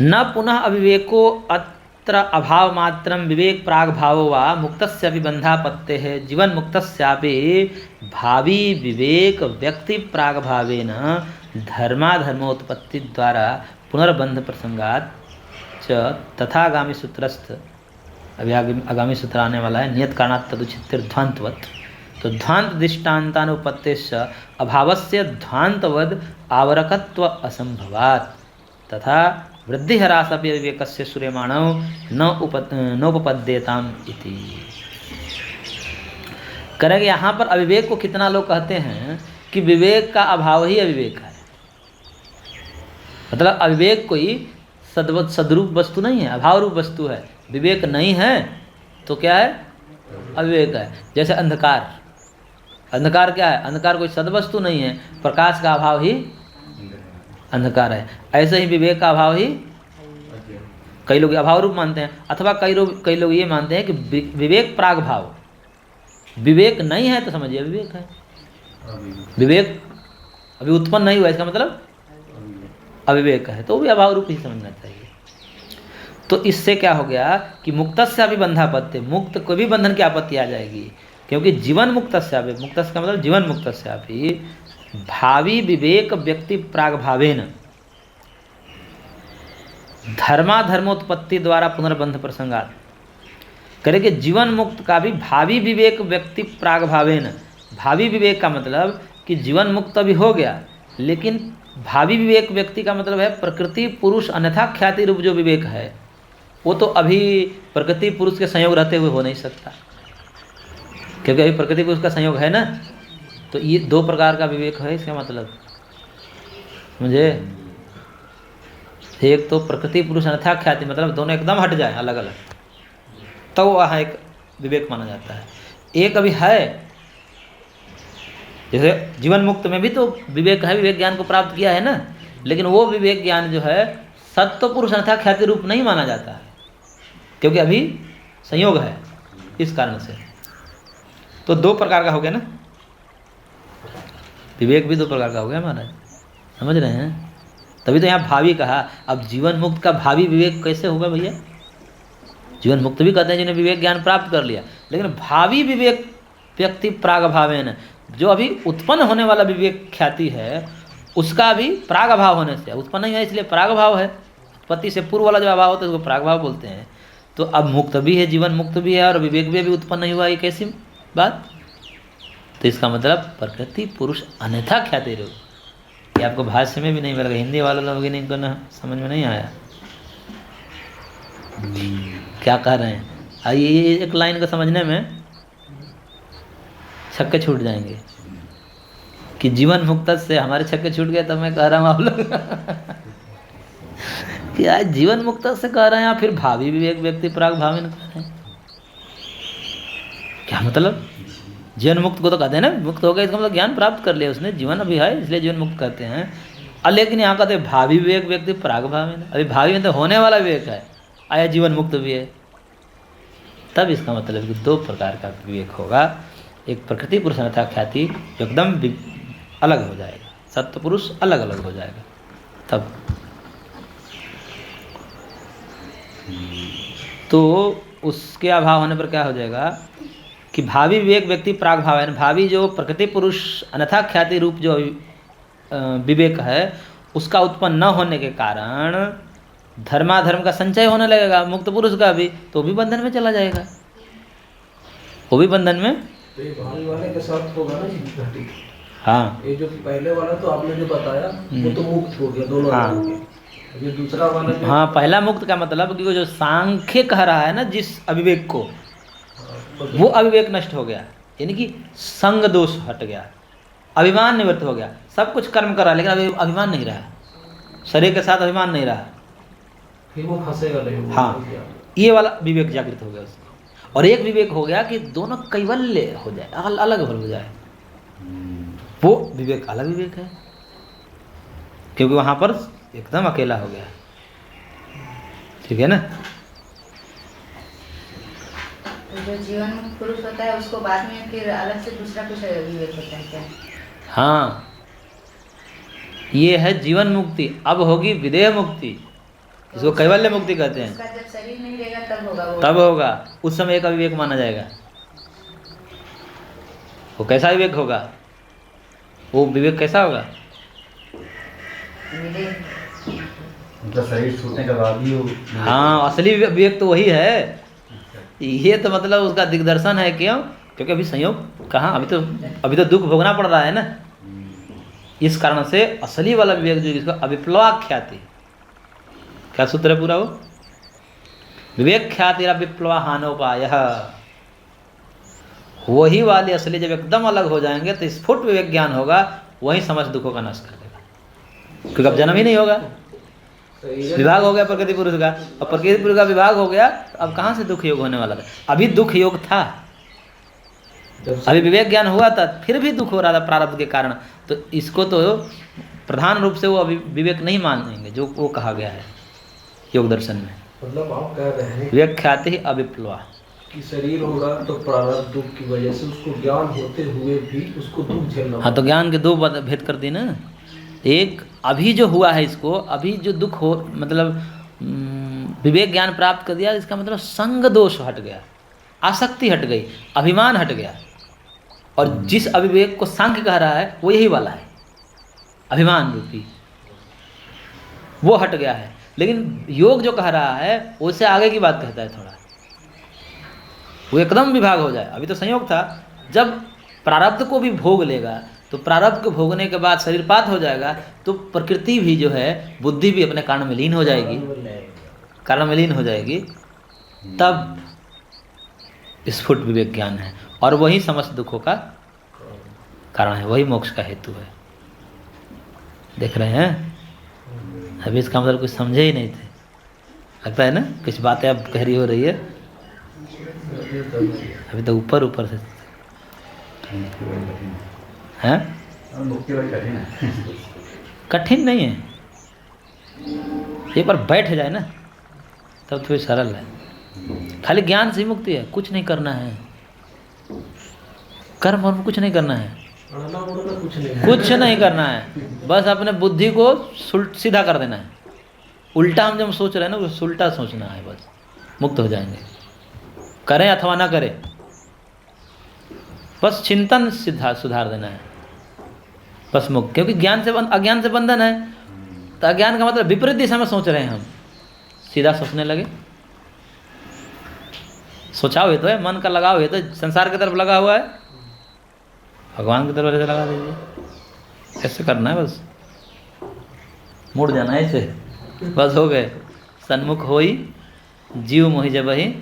न पुनः अविवेको अत्र अभाव मात्रम विवेक प्राग भावो वा मुक्तस्यापि बंधापत्तेः जीवन मुक्तस्यापि भावी विवेक व्यक्ति प्राग भावेन धर्माधर्मोत्पत्ति द्वारा पुनर्बंध प्रसंगात च तथागामी सूत्रस्थ। अभी आगामी सूत्र आने वाला है। नियत कारणात् तदुचित्तिर ध्वांतवत्। तो ध्वांत दृष्टान्तानुपत्तेश्च अभावस्य ध्वांतवद आवरकत्व असंभवात् तथा वृद्धि ह्रासपि विवेकस्य सूर्यमाणौ नोपपद्येताम इति। करेंगे यहाँ पर अविवेक को कितना लोग कहते हैं कि विवेक का अभाव ही अविवेक है। मतलब अविवेक कोई सदरूप वस्तु नहीं है, अभाव रूप वस्तु है। विवेक नहीं है तो क्या है? अविवेक है। जैसे अंधकार, अंधकार क्या है? अंधकार कोई सदवस्तु नहीं है, प्रकाश का अभाव ही अंधकार है। ऐसे ही विवेक का अभाव ही कई लोग अभाव रूप मानते हैं, अथवा कई लोग ये मानते हैं कि विवेक प्राग भाव। विवेक नहीं है तो समझिए विवेक है। विवेक अभी उत्पन्न नहीं हुआ, इसका मतलब अविवेक है, तो वो भी अभाव रूप ही समझना चाहिए। तो इससे क्या हो गया कि मुक्तस्य अभी बंधापत्य, मुक्त को भी बंधन की आपत्ति आ जाएगी, क्योंकि जीवन मुक्तस्य अभी, मुक्तस्य का मतलब जीवन मुक्तस्य अभी भावी विवेक व्यक्ति प्राग भावेन धर्माधर्मोत्पत्ति द्वारा पुनर्बंध प्रसंगात। करे कि जीवन मुक्त का भी भावी विवेक व्यक्ति प्राग भावेन। भावी विवेक का मतलब कि जीवन मुक्त अभी हो गया, लेकिन भावी विवेक व्यक्ति का मतलब है प्रकृति पुरुष अन्यथा ख्याति रूप जो विवेक है, वो तो अभी प्रकृति पुरुष के संयोग रहते हुए हो नहीं सकता, क्योंकि अभी प्रकृति पुरुष का संयोग है ना। तो ये दो प्रकार का विवेक है, इसका मतलब मुझे एक तो प्रकृति पुरुष अन्यथा ख्याति, मतलब दोनों एकदम हट जाए अलग अलग, तो वहाँ एक विवेक माना जाता है। एक अभी है, जैसे जीवन मुक्त में भी तो विवेक है, विवेक ज्ञान को प्राप्त किया है ना, लेकिन वो विवेक ज्ञान जो है सत्व पुरुष अन्यथा ख्याति रूप नहीं माना जाता है, क्योंकि अभी संयोग है, इस कारण से। तो दो प्रकार का हो गया ना, विवेक भी दो प्रकार का हो गया महाराज, समझ रहे हैं? तभी तो यहाँ भावी कहा। अब जीवन मुक्त का भावी विवेक कैसे होगा भैया? जीवन मुक्त भी कहते हैं जिन्हें विवेक ज्ञान प्राप्त कर लिया, लेकिन भावी विवेक व्यक्ति प्राग भावेन, जो अभी उत्पन्न होने वाला विवेक ख्याति है उसका भी प्राग भाव होने से उत्पन्न नहीं है, इसलिए प्राग भाव है। उत्पत्ति से पूर्व वाला जो अभाव होता है उसको प्राग भाव बोलते हैं। तो अब मुक्त भी है, जीवन मुक्त भी है, और विवेक भी अभी उत्पन्न नहीं हुआ, ये कैसी बात? तो इसका मतलब प्रकृति पुरुष अन्यथा ख्याति रूप। ये आपको भाष्य में भी नहीं मिलेगा, हिंदी वाले लोग भी नहीं करना, समझ में नहीं आया क्या कह रहे हैं। ये एक लाइन को समझने में छक्के छूट जाएंगे कि जीवन मुक्त से हमारे छक्के छूट गए। तो मैं कह रहा हूँ आप लोग कि आज जीवन मुक्त से कह रहे हैं, या फिर भावी विवेक व्यक्ति प्राग भावेन कह रहे हैं, क्या मतलब? जीवन मुक्त को तो कहते हैं ना, मुक्त हो गया इसका मतलब ज्ञान प्राप्त कर लिया उसने, जीवन अभी है इसलिए जीवन मुक्त कहते हैं। लेकिन यहाँ कहते हैं भावी विवेक व्यक्ति प्राग भावेन, अभी भावी में तो होने वाला विवेक है, आया जीवन मुक्त भी है। तब इसका मतलब कि दो प्रकार का विवेक होगा, एक प्रकृति पुरुष अन्यथा ख्याति जो एकदम अलग हो जाएगा, सत्य पुरुष अलग अलग हो जाएगा। तब तो उसके अभाव होने पर क्या हो जाएगा कि भावी विवेक व्यक्ति प्राग भाव है, भावी जो प्रकृति पुरुष अन्यथा ख्याति रूप जो विवेक है उसका उत्पन्न न होने के कारण धर्माधर्म का संचय होने लगेगा मुक्त पुरुष का भी, तो भी बंधन में चला जाएगा, वो भी बंधन में। तो ये भावी वाले के साथ होगा ना जी। हाँ, ये जो पहले वाला तो आपने जो बताया वो तो मुक्त हो गया, दोनों हाँ। हो गए। ये दूसरा वाला जो हाँ, पहला मुक्त का मतलब कि वो जो सांख्य कह रहा है ना जिस अविवेक को, वो अविवेक नष्ट हो गया, यानी कि संग दोष हट गया, अभिमान निवृत्त हो गया। सब कुछ कर्म कर रहा है लेकिन अभी अभिमान नहीं रहा, शरीर के साथ अभिमान नहीं रहा, फिर वो फंसेगा नहीं। हाँ, ये वाला विवेक जागृत हो गया उसका। और एक विवेक हो गया कि दोनों कैवल्य हो जाए, अलग हो जाए, वो विवेक अलग विवेक है, क्योंकि वहां पर एकदम अकेला हो गया। ठीक है ना? तो जो जीवन मुक्त पुरुष होता है उसको बाद में फिर अलग से दूसरा कुछ विवेक होता है क्या? हाँ, ये है जीवन मुक्ति। अब होगी विदेह मुक्ति। इसको कैवल्य मुक्ति कहते हैं। उसका जब शरीर नहीं रहेगा तब होगा वो। तब होगा, उस समय एक अविवेक माना जाएगा। वो कैसा विवेक होगा? वो विवेक कैसा होगा? विवेक मतलब शरीर छूटने के बाद ही वो। हाँ, असली विवेक तो वही है। ये तो मतलब उसका दिग्दर्शन है। क्यों? क्योंकि अभी संयोग कहाँ, अभी तो दुख भोगना पड़ रहा है ना। इस कारण से असली वाला विवेक जो इसको अविप्लवाख्याति, क्या सूत्र है पूरा वो? विवेक ख्याति अविप्लवाहानोपाय। वही वाले असली जब एकदम अलग हो जाएंगे तो स्फुट विवेक ज्ञान होगा, वही समस्त दुखों का नाश कर देगा। क्योंकि अब जन्म ही नहीं होगा, विभाग हो गया प्रकृति पुरुष का। और प्रकृति पुरुष का विभाग हो गया तो अब कहाँ से दुख योग होने वाला था? अभी दुख योग था, अभी विवेक ज्ञान हुआ था, फिर भी दुख हो रहा था प्रारब्ध के कारण। तो इसको तो प्रधान रूप से वो अभी विवेक नहीं मानेंगे जो वो कहा गया है योग दर्शन में। मतलब आप कह रहे हैं विवेक ख्याति ही अविप्लवा कि शरीर होगा तो प्रारब्ध दुख की वजह से उसको ज्ञान होते हुए भी उसको दुख झेलना। हाँ, तो ज्ञान के दो भेद कर दी ना। एक अभी जो हुआ है, इसको अभी जो दुख हो, मतलब विवेक ज्ञान प्राप्त कर दिया, इसका मतलब संग दोष हट गया, आसक्ति हट गई, अभिमान हट गया। और जिस अविवेक को सांख्य कह रहा है वो यही वाला है, अभिमान रूपी, वो हट गया है। लेकिन योग जो कह रहा है उससे आगे की बात कहता है थोड़ा, वो एकदम विभाग हो जाए। अभी तो संयोग था, जब प्रारब्ध को भी भोग लेगा तो प्रारब्ध को भोगने के बाद शरीरपात हो जाएगा तो प्रकृति भी जो है, बुद्धि भी अपने कारण में लीन हो जाएगी, कारण में लीन हो जाएगी। तब स्फुट विवेक ज्ञान है और वही समस्त दुखों का कारण है, वही मोक्ष का हेतु है। देख रहे हैं? अभी इसका मतलब कुछ समझे ही नहीं थे, लगता है ना कुछ बातें अब गहरी हो रही है। अभी तो ऊपर ऊपर से हैं। मुक्ति वाली कठिन है। कठिन नहीं है, एक बार बैठ जाए ना तब थोड़ी सरल है। खाली ज्ञान से ही मुक्ति है, कुछ नहीं करना है, कर्म और कुछ नहीं करना है, कुछ नहीं करना है। बस अपने बुद्धि को सीधा कर देना है। उल्टा हम जब सोच रहे हैं ना, वो उल्टा सोचना है, बस मुक्त हो जाएंगे। करें अथवा ना करें, बस चिंतन सीधा सुधार देना है, बस मुक्त। क्योंकि ज्ञान से अज्ञान से बंधन है, तो अज्ञान का मतलब विपरीत दिशा में सोच रहे हैं हम, सीधा सोचने लगे। सोचा हुए तो है, मन का लगाव है तो संसार की तरफ लगा हुआ है, भगवान की तरफ ऐसे लगा दीजिए। ऐसे करना है, बस मुड़ जाना है ऐसे, बस हो गए। सन्मुख होई जीव मोहि जबहि,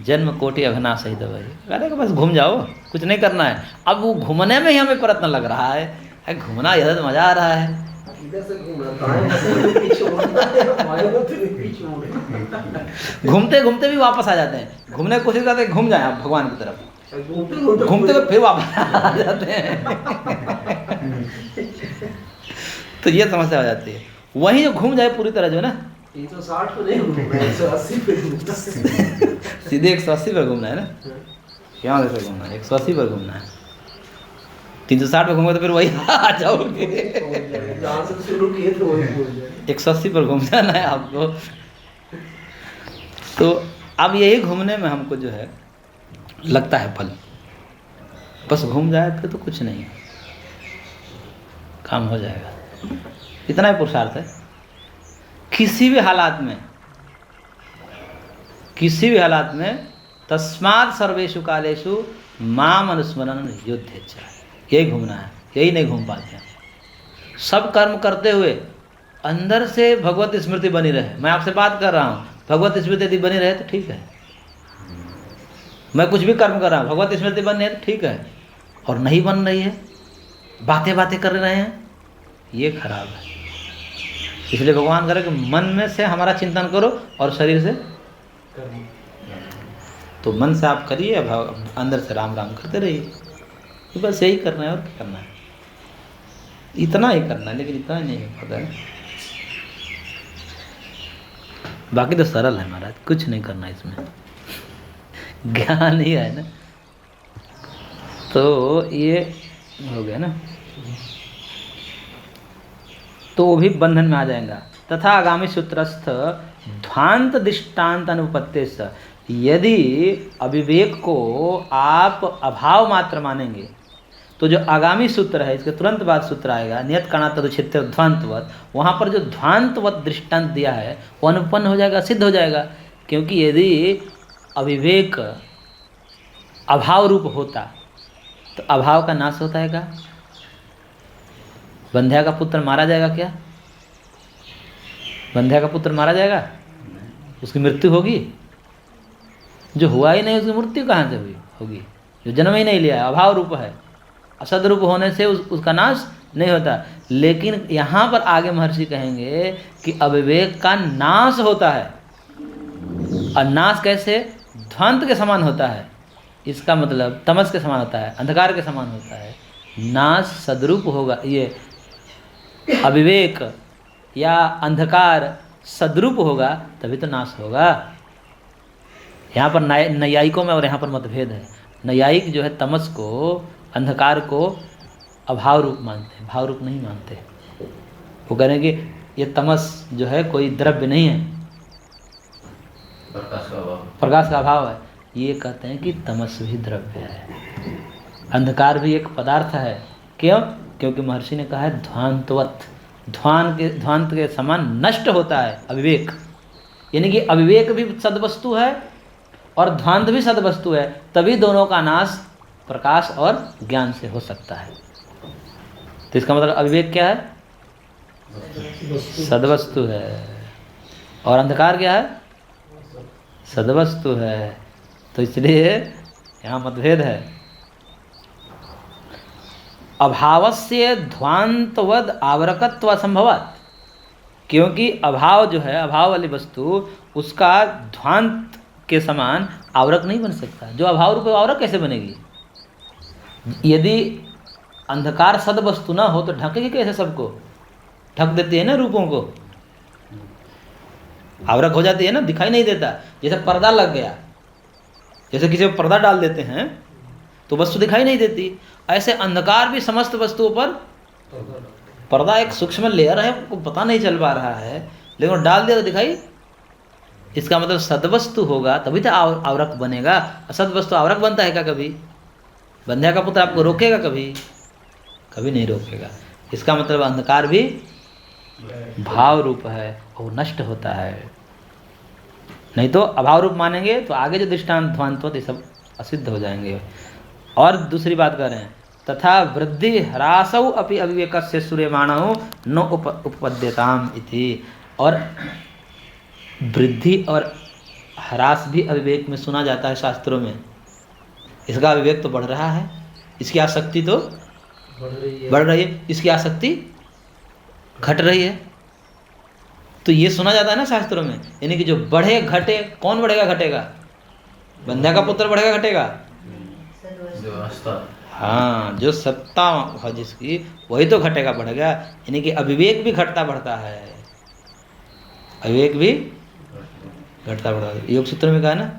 जन्म कोटि अघना सही दबहि। अरे बस घूम जाओ, कुछ नहीं करना है। अब वो घूमने में ही हमें प्रयत्न लग रहा है, घूमना इधर तो मजा आ रहा है। घूमते घूमते भी वापस आ जाते हैं, घूमने की कोशिश करते हैं, घूम जाए आप भगवान की तरफ, घूमते हुए फिर वापस आ जाते हैं। तो ये समस्या हो जाती है। वहीं जो घूम जाए पूरी तरह जो ना, 160 पे नहीं घूमना है, 180 पे घूमना है। सीधे 180 पर घूमना है ना, क्या से घूमना है, 180 पर घूमना है। 360 पे घूमोगे तो फिर वही आ जाओगे, जहाँ से शुरू किए तो वही पहुंच जाए। 180 पर घूम जाना है आपको। तो अब यही घूमने में हमको जो है लगता है फल, बस घूम जाए फिर तो कुछ नहीं है, काम हो जाएगा। इतना ही पुरुषार्थ है। किसी भी हालात में, किसी भी हालात में तस्मात् सर्वेषु कालेषु माम अनुस्मरण युद्धेच्छा, यही घूमना है। यही नहीं घूम पाते हैं। सब कर्म करते हुए अंदर से भगवत स्मृति बनी रहे। मैं आपसे बात कर रहा हूँ, भगवत स्मृति यदि बनी रहे तो ठीक है। मैं कुछ भी कर्म कर रहा हूँ, भगवत स्मृति बन रही है तो ठीक है, और नहीं बन रही है, बातें बातें कर रहे हैं, ये खराब है। इसलिए भगवान करे कि मन में से हमारा चिंतन करो और शरीर से, तो मन से आप करिए, अंदर से राम राम करते रहिए। तो बस यही करना है, और क्या करना है, इतना ही करना है। लेकिन इतना ही नहीं पता है, बाकी तो सरल है महाराज, कुछ नहीं करना इसमें, ज्ञान ही है ना। तो ये हो गया ना, तो वो भी बंधन में आ जाएगा। तथा आगामी सूत्रस्थ ध्वांत दृष्टांत अनुपत्ति से, यदि अविवेक को आप अभाव मात्र मानेंगे तो जो आगामी सूत्र है इसके तुरंत बाद सूत्र आएगा नियत कारणा तदुच्छेत्य ध्वांतवत, वहाँ पर जो ध्वांतवत दृष्टांत दिया है वो अनुपन्न हो जाएगा, सिद्ध हो जाएगा। क्योंकि यदि अविवेक अभाव रूप होता तो अभाव का नाश होता है क्या? बंध्या का पुत्र मारा जाएगा क्या? बंध्या का पुत्र मारा जाएगा? उसकी मृत्यु होगी? जो हुआ ही नहीं उसकी मृत्यु कहाँ से हुई होगी? जो जन्म ही नहीं लिया है, अभाव रूप है, असद रूप होने से उसका नाश नहीं होता। लेकिन यहाँ पर आगे महर्षि कहेंगे कि अविवेक का नाश होता है, और नाश कैसे? ध्वांत के समान होता है। इसका मतलब तमस के समान होता है, अंधकार के समान होता है। नाश सदरूप होगा, ये अविवेक या अंधकार सदरूप होगा तभी तो नाश होगा। यहाँ पर नैयायिकों में और यहाँ पर मतभेद है। नैयायिक जो है तमस को, अंधकार को अभाव रूप मानते हैं, भाव रूप नहीं मानते। वो कह रहे हैं कि ये तमस जो है कोई द्रव्य नहीं है, प्रकाश का अभाव है। ये कहते हैं कि तमस भी द्रव्य है, अंधकार भी एक पदार्थ है। क्यों? क्योंकि महर्षि ने कहा है ध्वांतवत, ध्वांत के समान नष्ट होता है अविवेक। यानी कि अविवेक भी सद्वस्तु है और ध्वांत भी सद्वस्तु है, तभी दोनों का नाश प्रकाश और ज्ञान से हो सकता है। तो इसका मतलब अविवेक क्या है? सद्वस्तु है, और अंधकार क्या है? सद्वस्तु है। तो इसलिए यहाँ मतभेद है। अभावस्य ध्वांतवद आवरकत्व असंभवात्, क्योंकि अभाव जो है, अभाव वाली वस्तु, उसका ध्वांत के समान आवरक नहीं बन सकता। जो अभाव रूप आवरक कैसे बनेगी? यदि अंधकार सद वस्तु ना हो तो ढकेगी कैसे? सबको ढक देती है ना, रूपों को आवरक हो जाती है ना, दिखाई नहीं देता। जैसे पर्दा लग गया, जैसे किसी पर पर्दा डाल देते हैं तो वस्तु दिखाई नहीं देती, ऐसे अंधकार भी समस्त वस्तुओं पर पर्दा, एक सूक्ष्म लेयर है, को पता नहीं चल पा रहा है, लेकिन डाल दिया तो दिखाई। इसका मतलब सदवस्तु होगा तभी तो आवरक बनेगा। असद वस्तु आवरक बनता है क्या कभी? बंध्या का पुत्र आपको रोकेगा कभी? कभी नहीं रोकेगा। इसका मतलब अंधकार भी भाव रूप है और नष्ट होता है। नहीं तो अभाव रूप मानेंगे तो आगे जो दृष्टांत ध्वांत होते सब असिद्ध हो जाएंगे। और दूसरी बात कर रहे हैं, तथा वृद्धि ह्रासौ अपि अविवेकस्य सूर्यमाणौ न उपपद्यताम इति। और वृद्धि और ह्रास भी अविवेक में सुना जाता है शास्त्रों में। इसका अविवेक तो बढ़ रहा है, इसकी आसक्ति तो बढ़ रही है, इसकी आसक्ति घट रही है। तो ये सुना जाता है ना शास्त्रों में। यानी कि जो बढ़े घटे, कौन बढ़ेगा घटेगा? बंध्या का पुत्र बढ़ेगा घटेगा? हाँ, जो सत्ता है जिसकी, वही तो घटेगा बढ़ेगा। यानी कि अविवेक भी घटता बढ़ता है, अविवेक भी घटता बढ़ता है। योग सूत्र में कहा ना,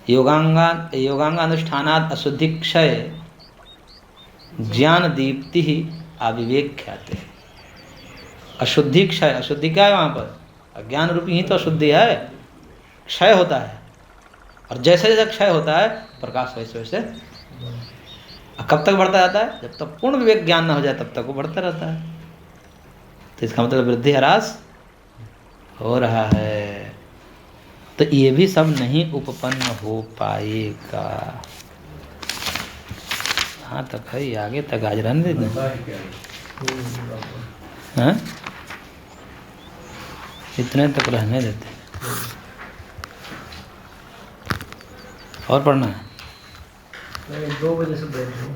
योगांगानुष्ठानात् अशुद्धि क्षय ज्ञान दीप्ति ही अविवेक ख्याते। अशुद्धि क्षय, अशुद्धि क्या है वहाँ पर? अज्ञान रूपी ही तो अशुद्धि है, क्षय होता है। और जैसे जैसे क्षय होता है प्रकाश वैसे वैसे कब तक बढ़ता जाता है? जब तक पूर्ण विवेक ज्ञान न हो जाए तब तक वो बढ़ता रहता है। तो इसका मतलब वृद्धि ह्रास हो रहा है। तो ये भी सब नहीं उपपन्न हो पाएगा। हाँ तक है, आगे तक आज रहने देना। हाँ, इतने तक रहने देते। और पढ़ना है? 2 बजे से बैठ रहा हूँ।